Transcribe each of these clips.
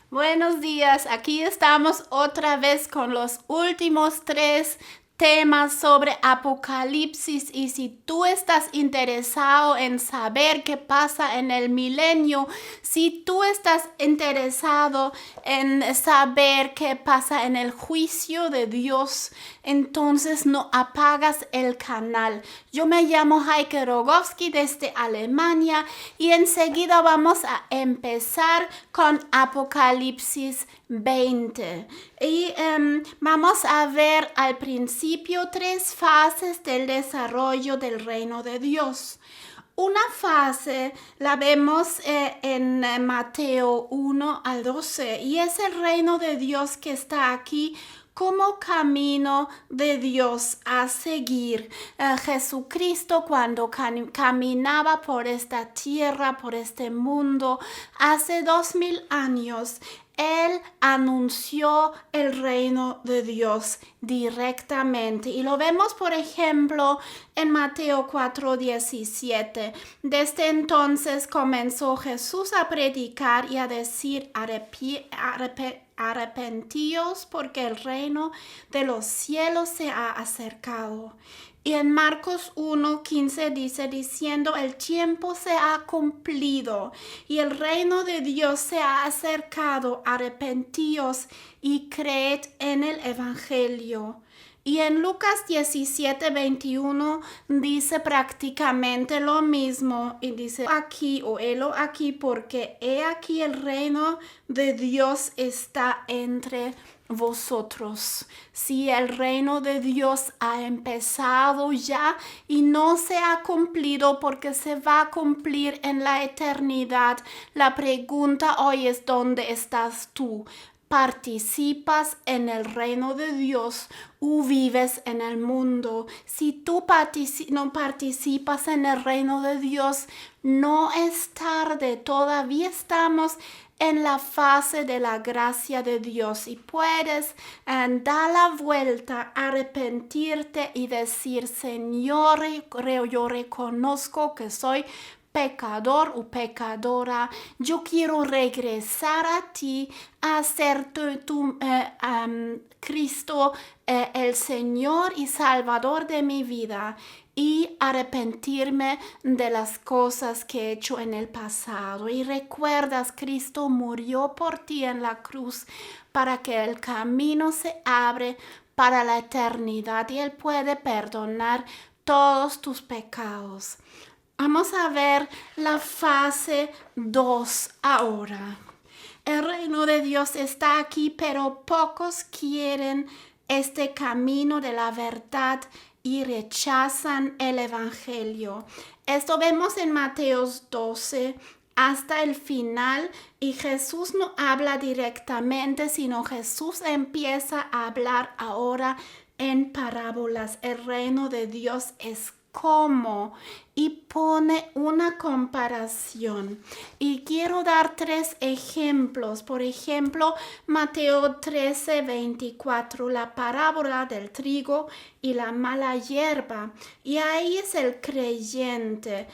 Buenos días, aquí estamos otra vez con los últimos 3 temas sobre Apocalipsis y si tú estás interesado en saber qué pasa en el milenio, si tú estás interesado en saber qué pasa en el juicio de Dios, entonces no apagas el canal. Yo me llamo Heike Rogowski desde Alemania y enseguida vamos a empezar con Apocalipsis 20. Y vamos a ver al principio 3 fases del desarrollo del reino de Dios. Una fase la vemos en Mateo 1 al 12 y es el reino de Dios que está aquí como camino de Dios a seguir. Jesucristo cuando caminaba por esta tierra, por este mundo, hace 2000 años, Él anunció el reino de Dios directamente. Y lo vemos, por ejemplo, en Mateo 4:17. Desde entonces comenzó Jesús a predicar y a decir: arrepentíos porque el reino de los cielos se ha acercado. Y en Marcos 1:15 dice, diciendo: el tiempo se ha cumplido y el reino de Dios se ha acercado, arrepentíos y creed en el evangelio. Y en Lucas 17:21 dice prácticamente lo mismo y dice aquí o helo aquí porque he aquí el reino de Dios está entre vosotros. Si el reino de Dios ha empezado ya y no se ha cumplido porque se va a cumplir en la eternidad, la pregunta hoy es: ¿dónde estás tú? ¿Participas en el reino de Dios o vives en el mundo? Si tú no participas en el reino de Dios, no es tarde, todavía estamos en la fase de la gracia de Dios y puedes dar la vuelta, arrepentirte y decir: Señor, yo reconozco que soy pecador o pecadora, yo quiero regresar a ti, a ser Cristo, el Señor y Salvador de mi vida, y arrepentirme de las cosas que he hecho en el pasado. Y recuerdas, Cristo murió por ti en la cruz para que el camino se abre para la eternidad y Él puede perdonar todos tus pecados. Vamos a ver la fase 2 ahora. El reino de Dios está aquí, pero pocos quieren este camino de la verdad y rechazan el evangelio. Esto vemos en Mateo 12 hasta el final, y Jesús no habla directamente, sino Jesús empieza a hablar ahora en parábolas. El reino de Dios es como, y pone una comparación. Y quiero dar 3 ejemplos. Por ejemplo, Mateo 13:24, la parábola del trigo y la mala hierba. Y ahí es el creyente,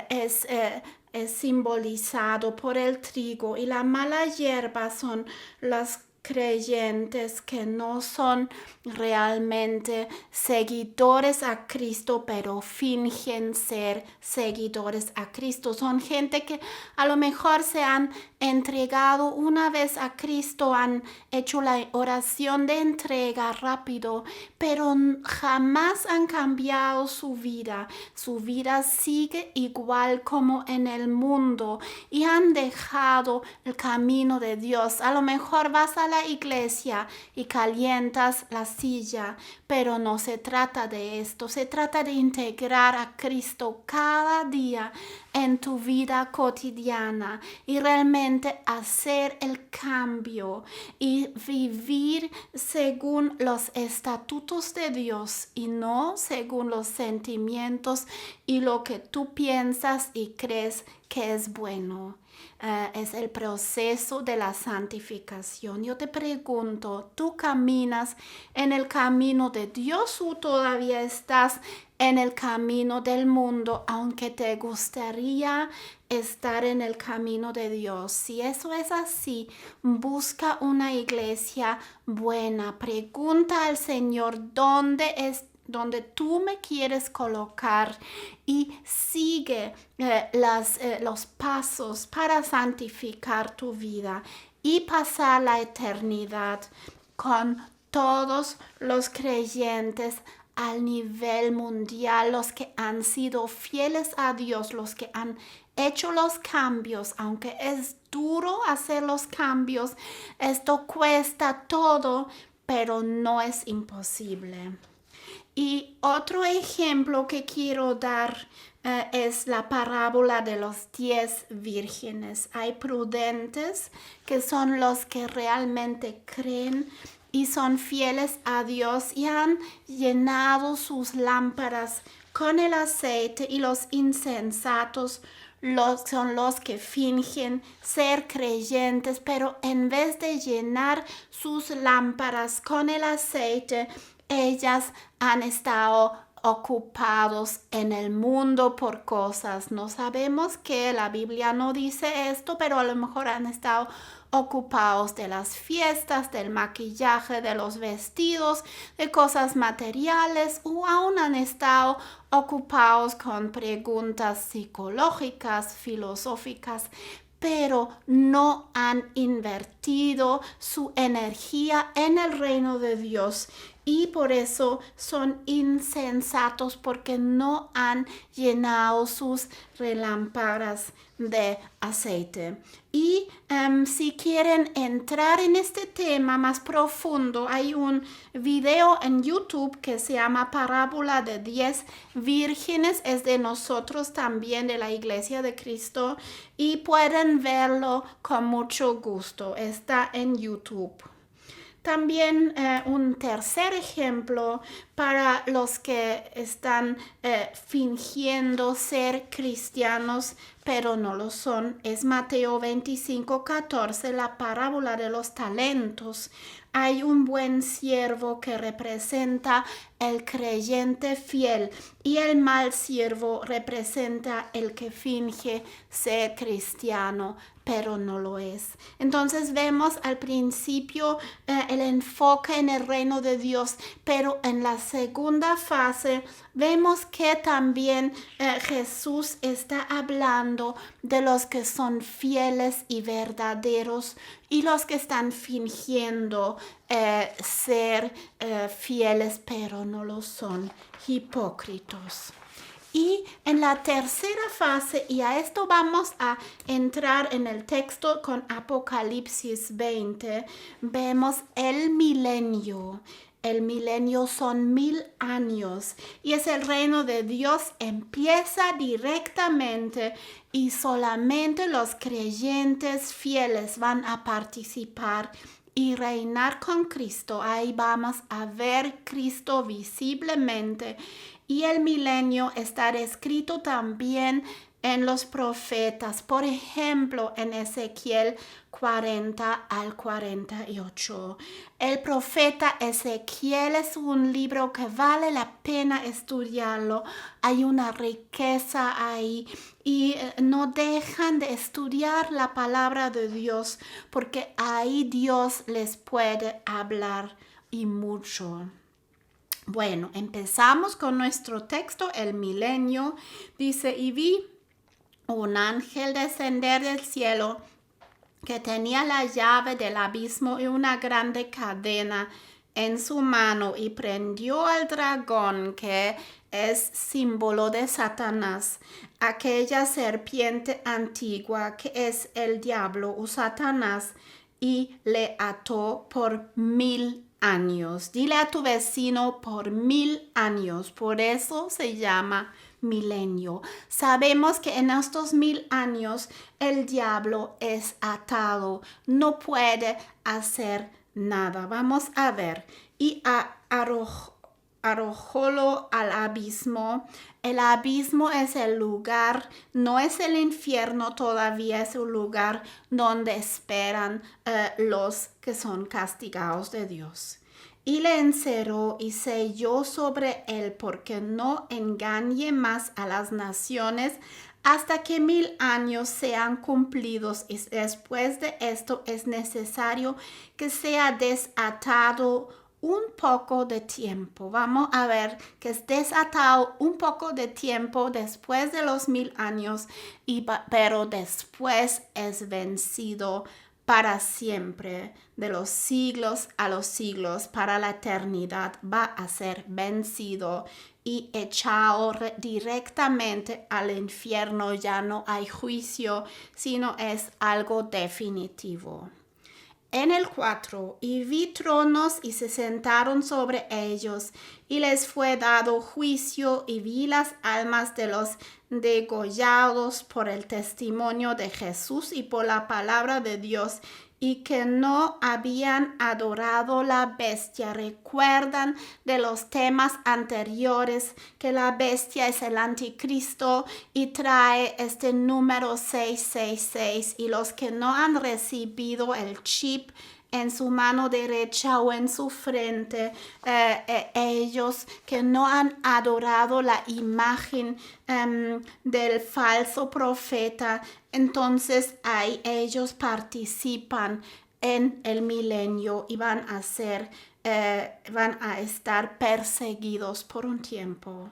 es simbolizado por el trigo, y la mala hierba son las creyentes que no son realmente seguidores a Cristo, pero fingen ser seguidores a Cristo. Son gente que a lo mejor se han entregado una vez a Cristo, han hecho la oración de entrega rápido, pero jamás han cambiado su vida. Su vida sigue igual como en el mundo y han dejado el camino de Dios. A lo mejor vas a la iglesia y calientas la silla, pero no se trata de esto. Se trata de integrar a Cristo cada día en tu vida cotidiana y realmente hacer el cambio y vivir según los estatutos de Dios y no según los sentimientos y lo que tú piensas y crees que es bueno. Es el proceso de la santificación. Yo te pregunto, ¿tú caminas en el camino de Dios o todavía estás en el camino del mundo, aunque te gustaría estar en el camino de Dios. Si eso es así, busca una iglesia buena. Pregunta al Señor donde tú me quieres colocar y sigue los pasos para santificar tu vida y pasar la eternidad con todos los creyentes al nivel mundial, los que han sido fieles a Dios, los que han hecho los cambios, aunque es duro hacer los cambios, esto cuesta todo, pero no es imposible. Y otro ejemplo que quiero dar es la parábola de los 10 vírgenes. Hay prudentes que son los que realmente creen y son fieles a Dios y han llenado sus lámparas con el aceite, y los insensatos son los que fingen ser creyentes, pero en vez de llenar sus lámparas con el aceite, ellas han estado ocupados en el mundo por cosas. No sabemos qué, la Biblia no dice esto, pero a lo mejor han estado ocupados de las fiestas, del maquillaje, de los vestidos, de cosas materiales, o aún han estado ocupados con preguntas psicológicas, filosóficas, pero no han invertido su energía en el reino de Dios. Y por eso son insensatos, porque no han llenado sus lámparas de aceite. Y si quieren entrar en este tema más profundo, hay un video en YouTube que se llama Parábola de 10 vírgenes. Es de nosotros también, de la Iglesia de Cristo, y pueden verlo con mucho gusto. Está en YouTube. También un tercer ejemplo para los que están fingiendo ser cristianos, pero no lo son, es Mateo 25:14, la parábola de los talentos. Hay un buen siervo que representa el creyente fiel, y el mal siervo representa el que finge ser cristiano, pero no lo es. Entonces vemos al principio el enfoque en el reino de Dios, pero en la segunda fase vemos que también Jesús está hablando de los que son fieles y verdaderos, y los que están fingiendo ser fieles, pero no lo son, hipócritas. Y en la tercera fase, y a esto vamos a entrar en el texto con Apocalipsis 20, vemos el milenio. El milenio son 1000 años, y es el reino de Dios, empieza directamente, y solamente los creyentes fieles van a participar y reinar con Cristo. Ahí vamos a ver Cristo visiblemente. Y el milenio está escrito también en los profetas, por ejemplo, en Ezequiel 40 al 48. El profeta Ezequiel es un libro que vale la pena estudiarlo. Hay una riqueza ahí, y no dejan de estudiar la palabra de Dios, porque ahí Dios les puede hablar y mucho. Bueno, empezamos con nuestro texto, el milenio. Dice: y vi un ángel descender del cielo, que tenía la llave del abismo y una grande cadena en su mano, y prendió al dragón, que es símbolo de Satanás, aquella serpiente antigua que es el diablo o Satanás, y le ató por 1000 años. Dile a tu vecino: por 1000 años. Por eso se llama milenio. Sabemos que en estos 1000 años el diablo es atado, no puede hacer nada. Vamos a ver. Y arrojólo al abismo. El abismo es el lugar, no es el infierno todavía, es un lugar donde esperan los que son castigados de Dios. y le encerró y selló sobre él porque no engañe más a las naciones hasta que 1000 años sean cumplidos, y después de esto es necesario que sea desatado un poco de tiempo. Vamos a ver que es desatado un poco de tiempo después de los 1000 años, pero después es vencido para siempre, de los siglos a los siglos, para la eternidad va a ser vencido y echado directamente al infierno. Ya no hay juicio, sino es algo definitivo. En el 4, y vi tronos y se sentaron sobre ellos, y les fue dado juicio, y vi las almas de los degollados por el testimonio de Jesús y por la palabra de Dios, y que no habían adorado la bestia. Recuerdan de los temas anteriores que la bestia es el anticristo y trae este número 666, y los que no han recibido el chip en su mano derecha o en su frente, ellos que no han adorado la imagen del falso profeta, entonces ahí ellos participan en el milenio y van a estar perseguidos por un tiempo.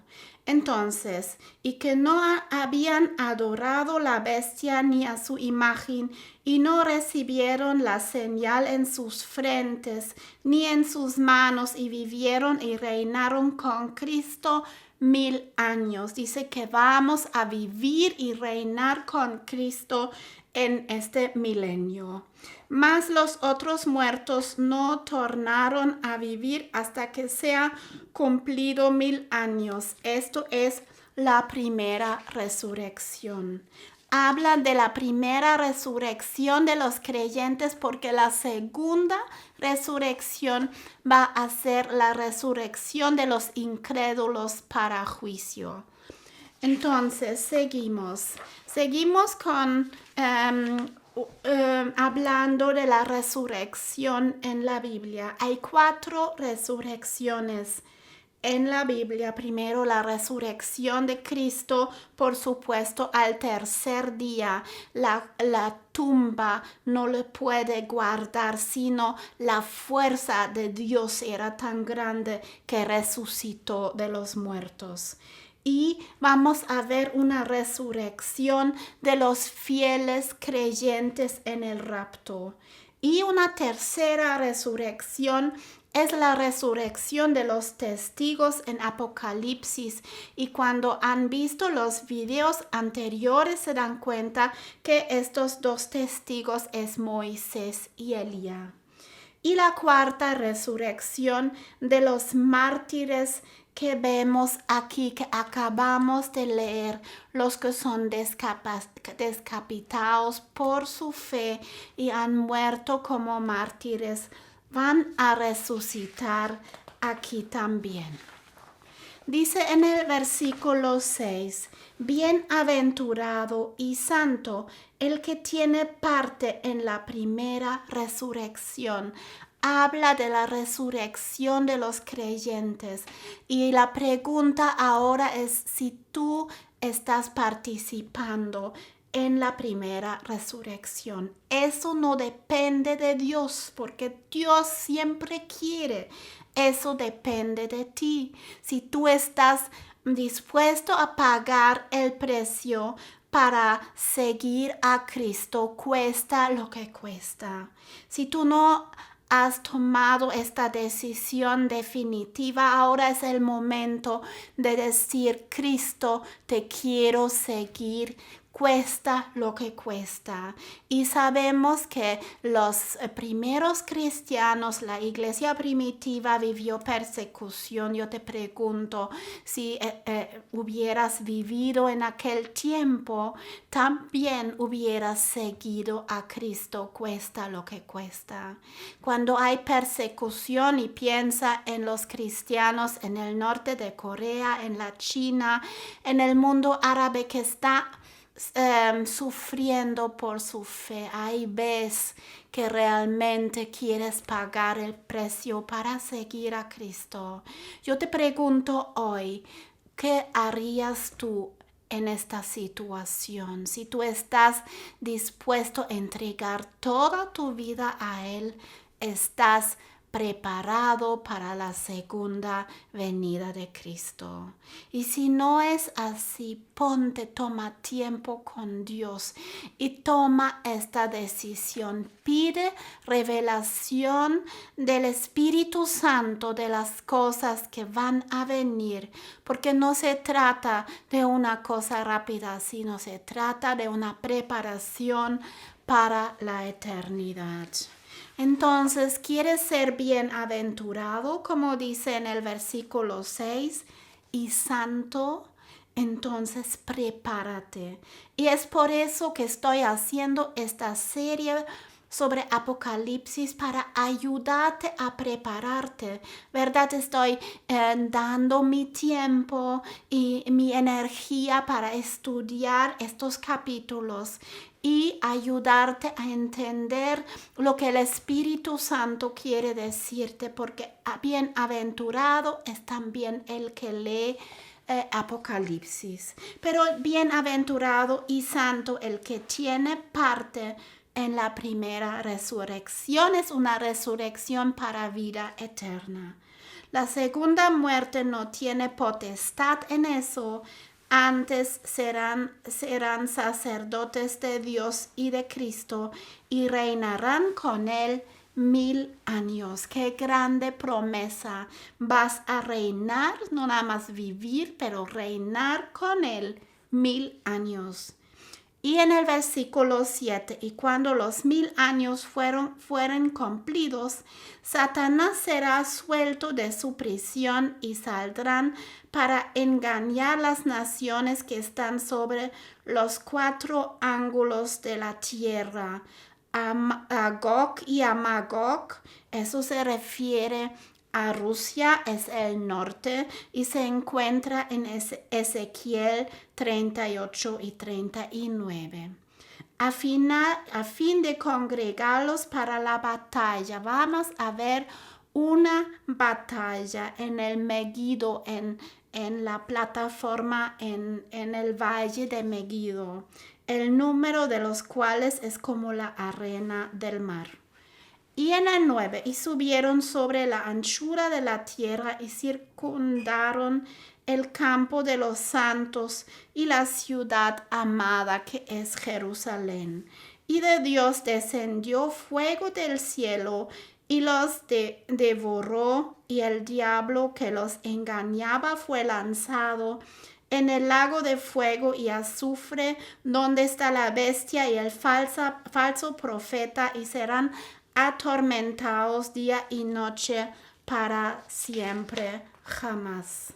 Entonces, y que no habían adorado la bestia ni a su imagen, y no recibieron la señal en sus frentes ni en sus manos, y vivieron y reinaron con Cristo 1000 años. Dice que vamos a vivir y reinar con Cristo en este milenio. Mas los otros muertos no tornaron a vivir hasta que sea cumplido 1000 años. Esto es la primera resurrección. Habla de la primera resurrección de los creyentes, porque la segunda resurrección va a ser la resurrección de los incrédulos para juicio. Entonces, seguimos con hablando de la resurrección en la Biblia. Hay 4 resurrecciones en la Biblia. Primero, la resurrección de Cristo, por supuesto, al tercer día. La tumba no le puede guardar, sino la fuerza de Dios era tan grande que resucitó de los muertos. Y vamos a ver una resurrección de los fieles creyentes en el rapto. Y una tercera resurrección es la resurrección de los testigos en Apocalipsis. Y cuando han visto los videos anteriores se dan cuenta que estos 2 testigos es Moisés y Elías. Y la cuarta resurrección de los mártires que vemos aquí, que acabamos de leer, los que son decapitados por su fe y han muerto como mártires, van a resucitar aquí también. Dice en el versículo 6, bienaventurado y santo el que tiene parte en la primera resurrección. Habla de la resurrección de los creyentes. Y la pregunta ahora es si tú estás participando en la primera resurrección. Eso no depende de Dios, porque Dios siempre quiere. Eso depende de ti. Si tú estás dispuesto a pagar el precio para seguir a Cristo, cuesta lo que cuesta. Si tú no has tomado esta decisión definitiva, ahora es el momento de decir: Cristo, te quiero seguir, cuesta lo que cuesta. Y sabemos que los primeros cristianos, la iglesia primitiva, vivió persecución. Yo te pregunto, si hubieras vivido en aquel tiempo, también hubieras seguido a Cristo, cuesta lo que cuesta. Cuando hay persecución, y piensa en los cristianos en el norte de Corea, en la China, en el mundo árabe que está sufriendo por su fe. Ahí ves que realmente quieres pagar el precio para seguir a Cristo. Yo te pregunto hoy, ¿qué harías tú en esta situación? Si tú estás dispuesto a entregar toda tu vida a Él, estás preparado para la segunda venida de Cristo. Y si no es así, toma tiempo con Dios y toma esta decisión. Pide revelación del Espíritu Santo de las cosas que van a venir, porque no se trata de una cosa rápida, sino se trata de una preparación para la eternidad. Entonces, ¿quieres ser bienaventurado, como dice en el versículo 6, y santo? Entonces, prepárate. Y es por eso que estoy haciendo esta serie sobre Apocalipsis para ayudarte a prepararte, ¿verdad? Estoy dando mi tiempo y mi energía para estudiar estos capítulos y ayudarte a entender lo que el Espíritu Santo quiere decirte, porque bienaventurado es también el que lee Apocalipsis, pero bienaventurado y santo el que tiene parte en la primera resurrección. Es una resurrección para vida eterna. La segunda muerte no tiene potestad en eso. Antes serán sacerdotes de Dios y de Cristo y reinarán con Él 1000 años. Qué grande promesa. Vas a reinar, no nada más vivir, pero reinar con Él 1000 años. Y en el versículo 7, y cuando los 1000 años fueren cumplidos, Satanás será suelto de su prisión y saldrán para engañar las naciones que están sobre los 4 ángulos de la tierra, a Gog y a Magog. Eso se refiere a Rusia, es el norte, y se encuentra en Ezequiel 38 y 39. A fin de congregarlos para la batalla, vamos a ver una batalla en el Megiddo, en la plataforma en el valle de Megiddo, el número de los cuales es como la arena del mar. Y en el 9, y subieron sobre la anchura de la tierra y circundaron el campo de los santos y la ciudad amada que es Jerusalén. Y de Dios descendió fuego del cielo y los devoró, y el diablo que los engañaba fue lanzado en el lago de fuego y azufre, donde está la bestia y el falso profeta, y serán atormentados día y noche para siempre jamás.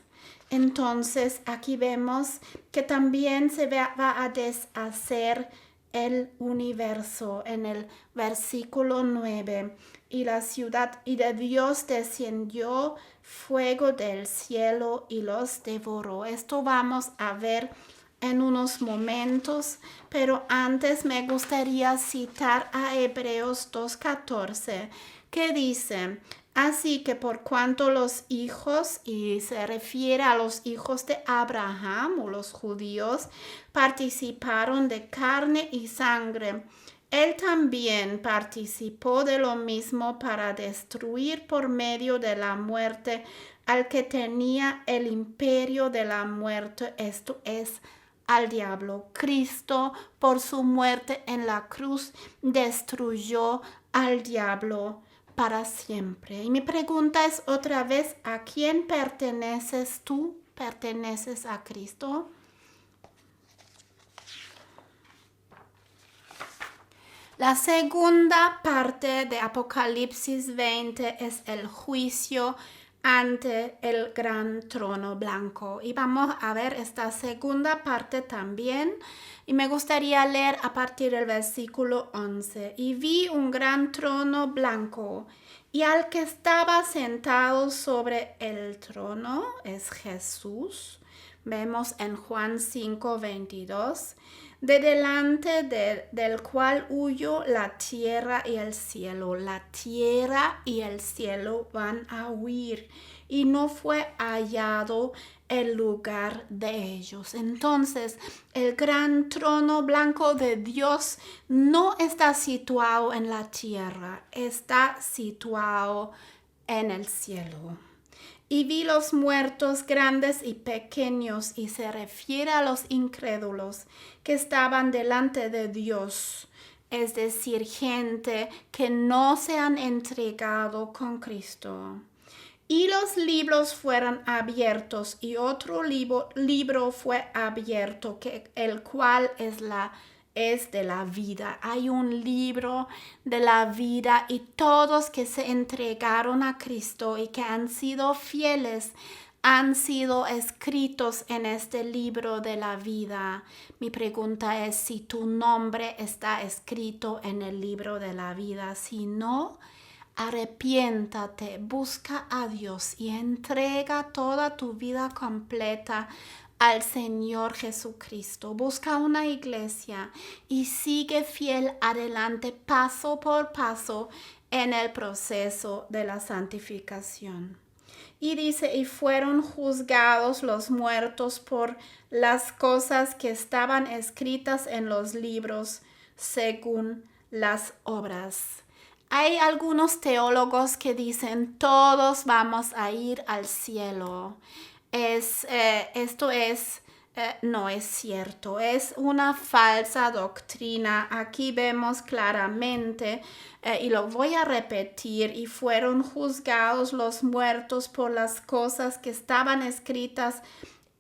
Entonces aquí vemos que también se va a deshacer el universo en el versículo 9. Y la ciudad y de Dios descendió fuego del cielo y los devoró. Esto vamos a ver en unos momentos, pero antes me gustaría citar a Hebreos 2:14, que dice: así que por cuanto los hijos, y se refiere a los hijos de Abraham o los judíos, participaron de carne y sangre, él también participó de lo mismo para destruir por medio de la muerte al que tenía el imperio de la muerte, esto es, al diablo. Cristo, por su muerte en la cruz, destruyó al diablo para siempre. Y mi pregunta es otra vez: ¿a quién perteneces tú? ¿Perteneces a Cristo? La segunda parte de Apocalipsis 20 es el juicio ante el gran trono blanco. Y vamos a ver esta segunda parte también. Y me gustaría leer a partir del versículo 11. Y vi un gran trono blanco, y al que estaba sentado sobre el trono es Jesús. Vemos en Juan 5:22. de delante del cual huyó la tierra y el cielo. La tierra y el cielo van a huir y no fue hallado el lugar de ellos. Entonces, el gran trono blanco de Dios no está situado en la tierra, está situado en el cielo. Y vi los muertos grandes y pequeños, y se refiere a los incrédulos que estaban delante de Dios, es decir, gente que no se han entregado con Cristo. Y los libros fueron abiertos, y otro libro fue abierto, el cual es de la vida. Hay un libro de la vida, y todos que se entregaron a Cristo y que han sido fieles han sido escritos en este libro de la vida. Mi pregunta es si tu nombre está escrito en el libro de la vida. Si no, arrepiéntate, busca a Dios y entrega toda tu vida completa al Señor Jesucristo. Busca una iglesia y sigue fiel adelante, paso por paso, en el proceso de la santificación. Y dice, y fueron juzgados los muertos por las cosas que estaban escritas en los libros según las obras. Hay algunos teólogos que dicen todos vamos a ir al cielo. No es cierto, es una falsa doctrina. Aquí vemos claramente, y lo voy a repetir, y fueron juzgados los muertos por las cosas que estaban escritas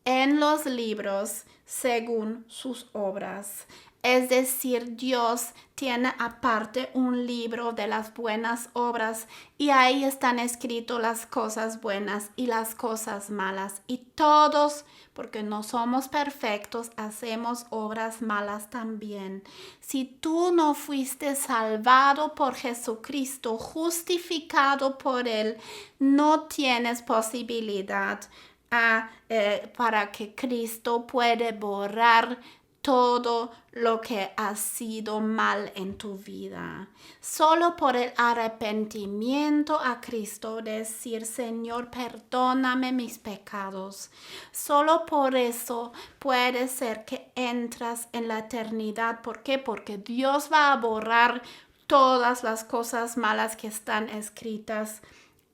en los libros según sus obras. Es decir, Dios tiene aparte un libro de las buenas obras, y ahí están escritas las cosas buenas y las cosas malas. Y todos, porque no somos perfectos, hacemos obras malas también. Si tú no fuiste salvado por Jesucristo, justificado por Él, no tienes posibilidad para que Cristo puede borrar todo lo que ha sido mal en tu vida. Solo por el arrepentimiento a Cristo, decir, Señor, perdóname mis pecados. Solo por eso puede ser que entras en la eternidad. ¿Por qué? Porque Dios va a borrar todas las cosas malas que están escritas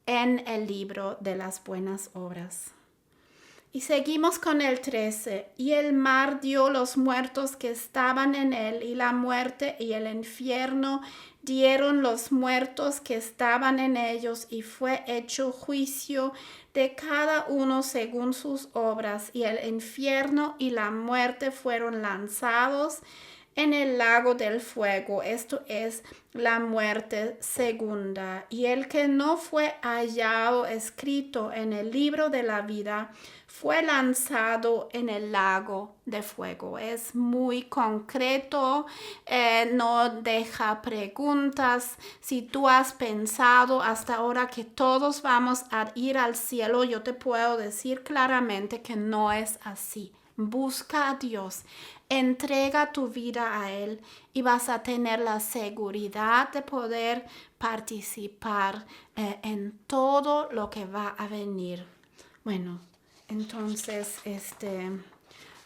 en el libro de las buenas obras. Y seguimos con el 13. Y el mar dio los muertos que estaban en él, y la muerte y el infierno dieron los muertos que estaban en ellos, y fue hecho juicio de cada uno según sus obras. Y el infierno y la muerte fueron lanzados en el lago del fuego. Esto es la muerte segunda. Y el que no fue hallado escrito en el libro de la vida fue lanzado en el lago de fuego. Es muy concreto, no deja preguntas. Si tú has pensado hasta ahora que todos vamos a ir al cielo, yo te puedo decir claramente que no es así. Busca a Dios, entrega tu vida a Él, y vas a tener la seguridad de poder participar en todo lo que va a venir. Bueno, entonces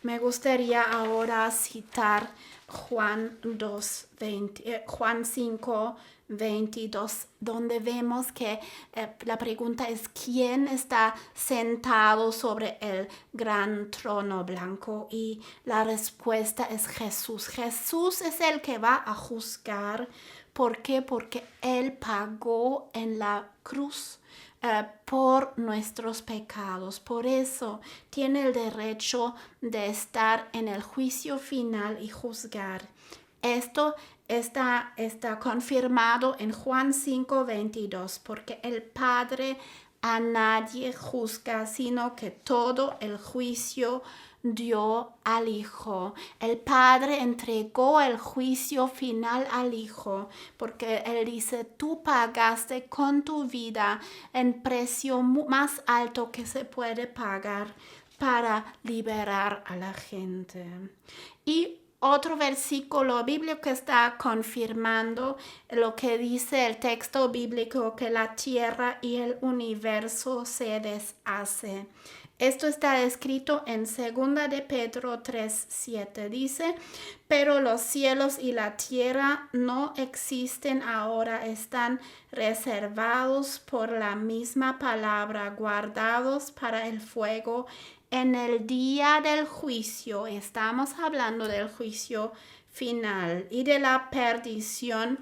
me gustaría ahora citar Juan 5, 22, donde vemos que la pregunta es ¿quién está sentado sobre el gran trono blanco? Y la respuesta es Jesús. Jesús es el que va a juzgar. ¿Por qué? Porque Él pagó en la cruz por nuestros pecados. Por eso tiene el derecho de estar en el juicio final y juzgar. Esto está confirmado en Juan 5, 22, porque el Padre a nadie juzga, sino que todo el juicio dio al Hijo. El Padre entregó el juicio final al Hijo, porque Él dice, tú pagaste con tu vida el precio más alto que se puede pagar para liberar a la gente. Y otro versículo bíblico que está confirmando lo que dice el texto bíblico, que la tierra y el universo se deshace. Esto está escrito en 2 de Pedro 3:7. Dice, pero los cielos y la tierra no existen ahora, están reservados por la misma palabra, guardados para el fuego en el día del juicio. Estamos hablando del juicio final y de la perdición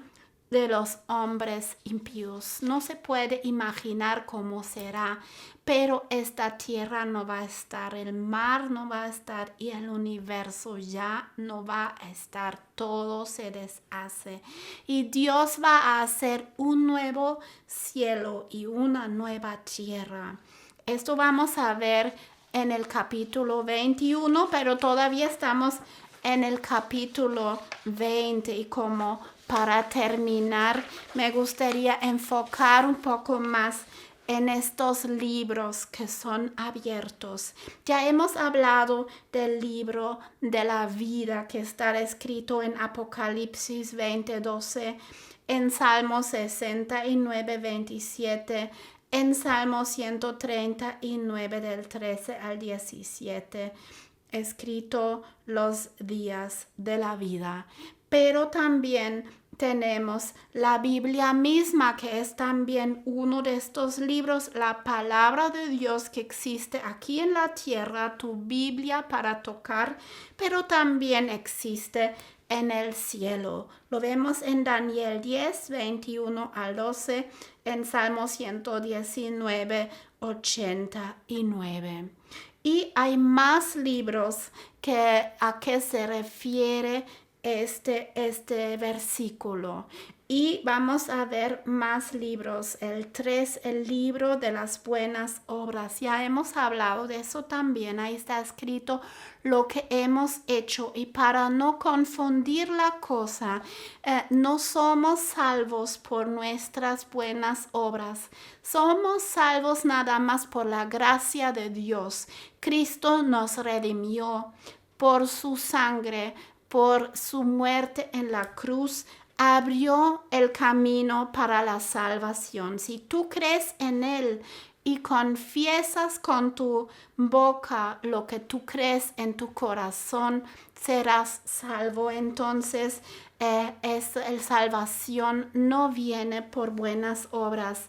de los hombres impíos. No se puede imaginar cómo será, pero esta tierra no va a estar, el mar no va a estar y el universo ya no va a estar. Todo se deshace y Dios va a hacer un nuevo cielo y una nueva tierra. Esto vamos a ver en el capítulo 21, pero todavía estamos en el capítulo 20 y como para terminar me gustaría enfocar un poco más en estos libros que son abiertos. Ya hemos hablado del libro de la vida que está escrito en Apocalipsis 20:12, en Salmo 69:27, en Salmo 139 del 13 al 17, escrito los días de la vida. Pero también tenemos la Biblia misma, que es también uno de estos libros, la palabra de Dios que existe aquí en la tierra, tu Biblia para tocar, pero también existe en el cielo. Lo vemos en Daniel 10, 21 al 12, en Salmo 119, 89. Y hay más libros a que se refiere este versículo. Y vamos a ver más libros. El 3, el libro de las buenas obras. Ya hemos hablado de eso también. Ahí está escrito lo que hemos hecho. Y para no confundir la cosa, no somos salvos por nuestras buenas obras. Somos salvos nada más por la gracia de Dios. Cristo nos redimió por su sangre, por su muerte en la cruz, abrió el camino para la salvación. Si tú crees en Él y confiesas con tu boca lo que tú crees en tu corazón, serás salvo. Entonces, la salvación no viene por buenas obras,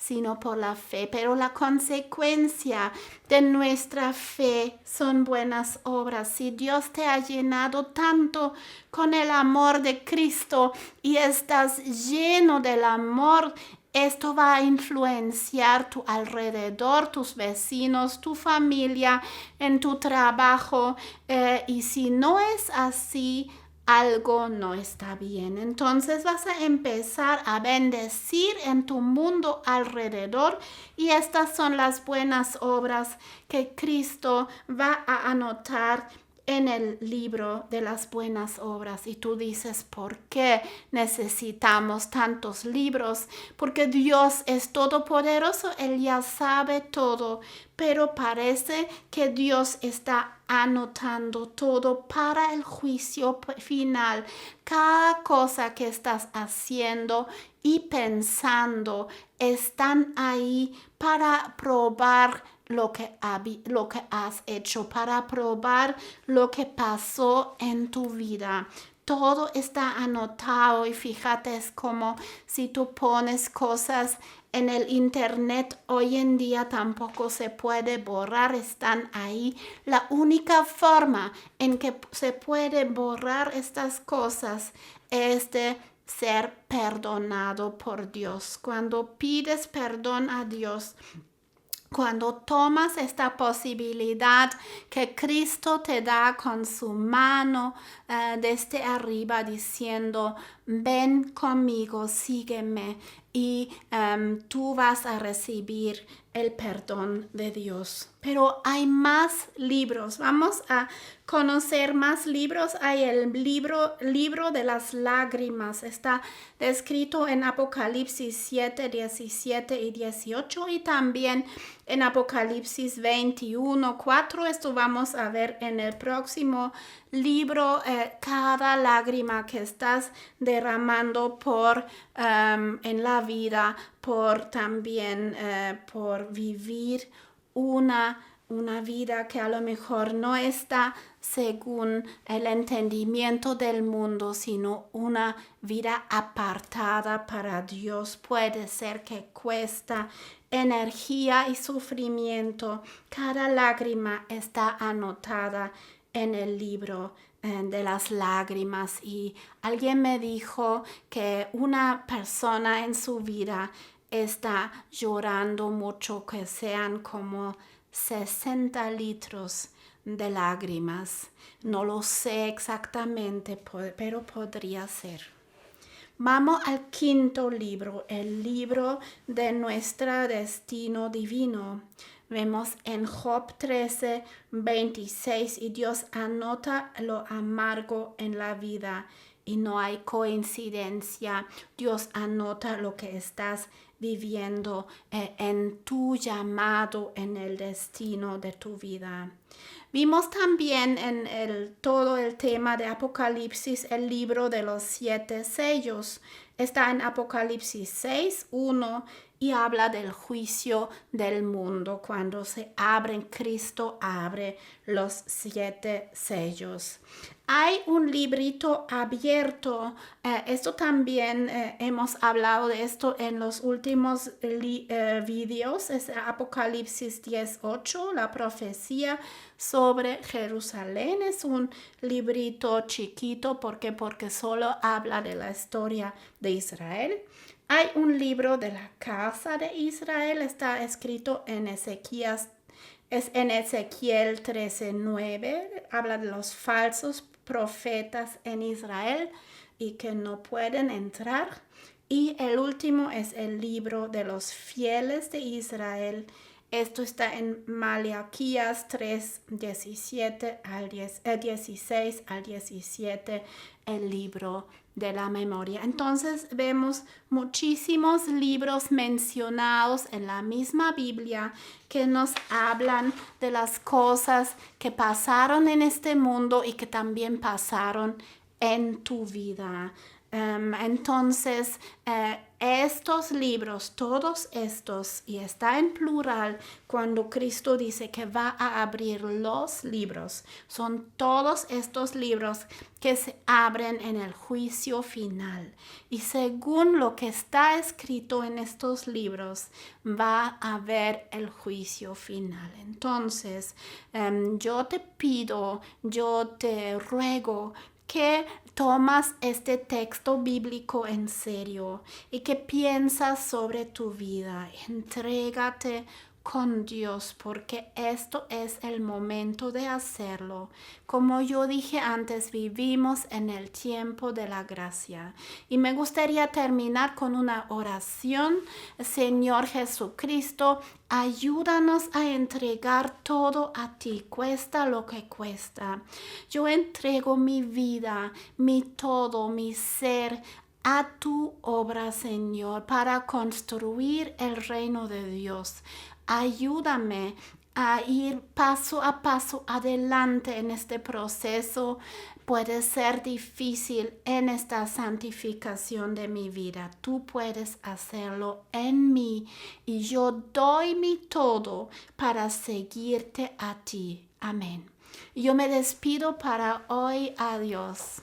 sino por la fe. Pero la consecuencia de nuestra fe son buenas obras. Si Dios te ha llenado tanto con el amor de Cristo y estás lleno del amor, esto va a influenciar tu alrededor, tus vecinos, tu familia, en tu trabajo. Y si no es así, algo no está bien. Entonces vas a empezar a bendecir en tu mundo alrededor y estas son las buenas obras que Cristo va a anotar en el libro de las buenas obras. Y tú dices, ¿por qué necesitamos tantos libros? Porque Dios es todopoderoso, Él ya sabe todo, pero parece que Dios está anotando todo para el juicio final. Cada cosa que estás haciendo y pensando están ahí para probar lo que has hecho, para probar lo que pasó en tu vida. Todo está anotado y fíjate, es como si tú pones cosas en el internet hoy en día, tampoco se puede borrar, están ahí. La única forma en que se puede borrar estas cosas es de ser perdonado por Dios. Cuando pides perdón a Dios, cuando tomas esta posibilidad que Cristo te da con su mano desde arriba diciendo, ven conmigo, sígueme y tú vas a recibir el perdón de Dios. pero hay más libros. Vamos a conocer más libros. Hay el libro de las lágrimas. Está descrito en Apocalipsis 7, 17 y 18 y también en Apocalipsis 21, 4. Esto vamos a ver en el próximo libro. Cada lágrima que estás derramando en la vida, también por vivir una vida que a lo mejor no está según el entendimiento del mundo, sino una vida apartada para Dios. Puede ser que cuesta energía y sufrimiento. Cada lágrima está anotada en el libro de las lágrimas, y alguien me dijo que una persona en su vida está llorando mucho, que sean como 60 litros de lágrimas. No lo sé exactamente, pero podría ser. Vamos al quinto libro, el libro de nuestro destino divino. Vemos en Job 13, 26, y Dios anota lo amargo en la vida y no hay coincidencia. Dios anota lo que estás viviendo en tu llamado, en el destino de tu vida. Vimos también en todo el tema de Apocalipsis el libro de los 7 sellos. Está en Apocalipsis 6, 1 y habla del juicio del mundo. Cuando se abren, Cristo abre los 7 sellos. Hay un librito abierto. Esto también hemos hablado de esto en los últimos videos. Es Apocalipsis 10:8, la profecía sobre Jerusalén. Es un librito chiquito porque solo habla de la historia de Israel. Hay un libro de la casa de Israel. Está escrito en Ezequiel 13:9. Habla de los falsos profetas en Israel y que no pueden entrar. Y el último es el libro de los fieles de Israel. Esto está en Malaquías 3, 16 al 17, el libro de la memoria. Entonces vemos muchísimos libros mencionados en la misma Biblia que nos hablan de las cosas que pasaron en este mundo y que también pasaron en tu vida. Entonces, estos libros, todos estos, y está en plural cuando Cristo dice que va a abrir los libros, son todos estos libros que se abren en el juicio final. Y según lo que está escrito en estos libros, va a haber el juicio final. Entonces, yo te pido, yo te ruego que tomas este texto bíblico en serio y que piensas sobre tu vida. Entrégate con Dios porque esto es el momento de hacerlo. Como yo dije antes, vivimos en el tiempo de la gracia. Y me gustaría terminar con una oración. Señor Jesucristo, ayúdanos a entregar todo a ti, cuesta lo que cuesta. Yo entrego mi vida, mi todo, mi ser a tu obra, Señor, para construir el reino de Dios. Ayúdame a ir paso a paso adelante en este proceso. Puede ser difícil en esta santificación de mi vida. Tú puedes hacerlo en mí y yo doy mi todo para seguirte a ti. Amén. Yo me despido para hoy. Adiós.